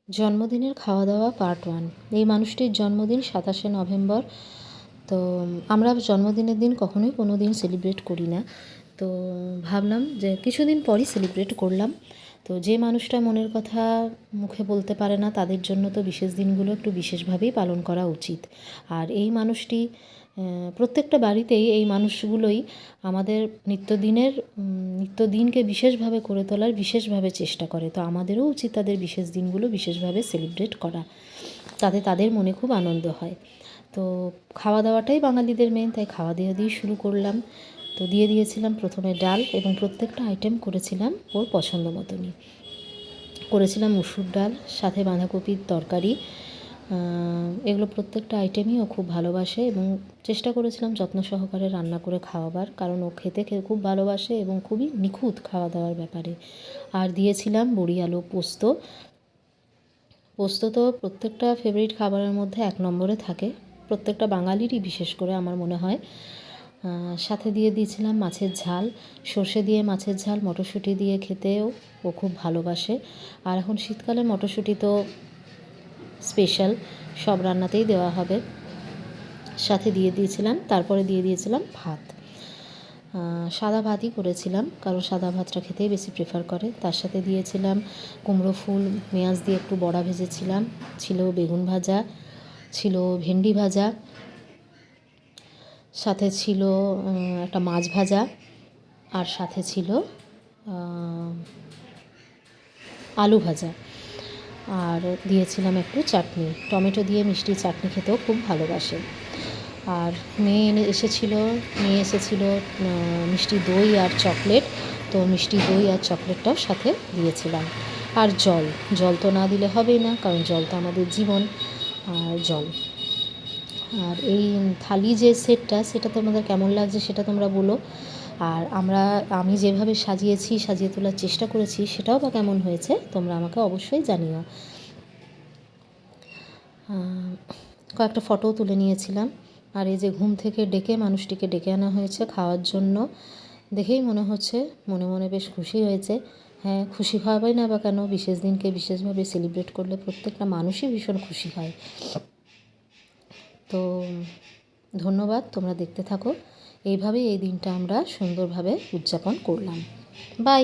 জন্মদিনের খাওয়া দাওয়া পার্ট 1। এই মানুষটির জন্মদিন 27শে নভেম্বর। তো আমরা জন্মদিনের দিন কখনোই কোনো দিন সেলিব্রেট করি না। তো ভাবলাম যে কিছুদিন পরই সেলিব্রেট করলাম। তো যে মানুষটা মনের কথা মুখে বলতে পারে না, তাদের জন্য তো বিশেষ দিনগুলো একটু বিশেষভাবেই পালন করা উচিত। আর এই মানুষটি প্রত্যেকটা বাড়িতেই এই মানুষগুলোই আমাদের নিত্যদিনকে বিশেষভাবে করে তোলার বিশেষভাবে চেষ্টা করে। তো আমাদেরও উচিত তাদের বিশেষ দিনগুলো বিশেষভাবে সেলিব্রেট করা, তাতে তাদের মনে খুব আনন্দ হয়। তো খাওয়া দাওয়াটাই বাঙালিদের মেন, তাই খাওয়া দাওয়া দিয়ে শুরু করলাম। তো দিয়ে দিয়েছিলাম প্রথমে ডাল, এবং প্রত্যেকটা আইটেম করেছিলাম ওর পছন্দ মতনই। করেছিলাম মুসুর ডাল, সাথে বাঁধাকপির তরকারি। এগুলো প্রত্যেকটা আইটেমই ও খুব ভালোবাসে, এবং চেষ্টা করেছিলাম যত্ন সহকারে রান্না করে খাওয়াবার, কারণ ও খেতে খুব ভালোবাসে এবং খুবই নিখুঁত খাওয়া দাওয়ার ব্যাপারে। আর দিয়েছিলাম বড়ি আলু পোস্ত। পোস্ত তো প্রত্যেকটা ফেভারিট খাবারের মধ্যে 1 নম্বরে থাকে, প্রত্যেকটা বাঙালিরই বিশেষ করে আমার মনে হয়। সাথে দিয়ে দিয়েছিলাম মাছের ঝাল, সর্ষে দিয়ে মাছের ঝাল মটরশুঁটি দিয়ে খেতেও ও খুব ভালোবাসে। আর এখন শীতকালে মটরশুঁটি তো স্পেশাল, সব রান্নাতেই দেওয়া হবে। সাথে তারপরে দিয়ে দিয়েছিলাম ভাত। সাদা ভাতই করেছিলাম, কারণ সাদা ভাতটা খেতেই বেশি প্রেফার করে। তার সাথে দিয়েছিলাম কুমড়ো ফুল, পেঁয়াজ দিয়ে একটু বড়া ভেজেছিলাম, ছিল বেগুন ভাজা, ছিল ভেন্ডি ভাজা, সাথে ছিল একটা মাছ ভাজা, আর সাথে ছিল আলু ভাজা, আর দিয়েছিলাম একটু চাটনি, টমেটো দিয়ে মিষ্টি চাটনি খেতেও খুব ভালোবাসে। আর মেয়ে এসেছিলো মিষ্টি দই আর চকলেট। তো মিষ্টি দই আর চকলেটটাও সাথে দিয়েছিলাম। আর জল তো না দিলে হবেই না, কারণ জল তো আমাদের জীবন। আর জল, আর এই থালি যে সেটা তোমাদের কেমন লাগছে সেটা তোমরা বলো। আর আমি যেভাবে সাজিয়ে তোলার চেষ্টা করেছি, সেটাও বা কেমন হয়েছে তোমরা আমাকে অবশ্যই জানিও। কয়েকটা ফটোও তুলে নিয়েছিলাম। আর এই যে ঘুম থেকে মানুষটিকে ডেকে আনা হয়েছে খাওয়ার জন্য, দেখেই মনে হচ্ছে মনে মনে বেশ খুশি হয়েছে। হ্যাঁ, খুশি হবে না বা কেন? বিশেষ দিনকে বিশেষভাবে সেলিব্রেট করলে প্রত্যেকটা মানুষই ভীষণ খুশি হয়। তো ধন্যবাদ, তোমরা দেখতে থাকো। এইভাবেই এই দিনটা আমরা সুন্দরভাবে উদযাপন করলাম। বাই।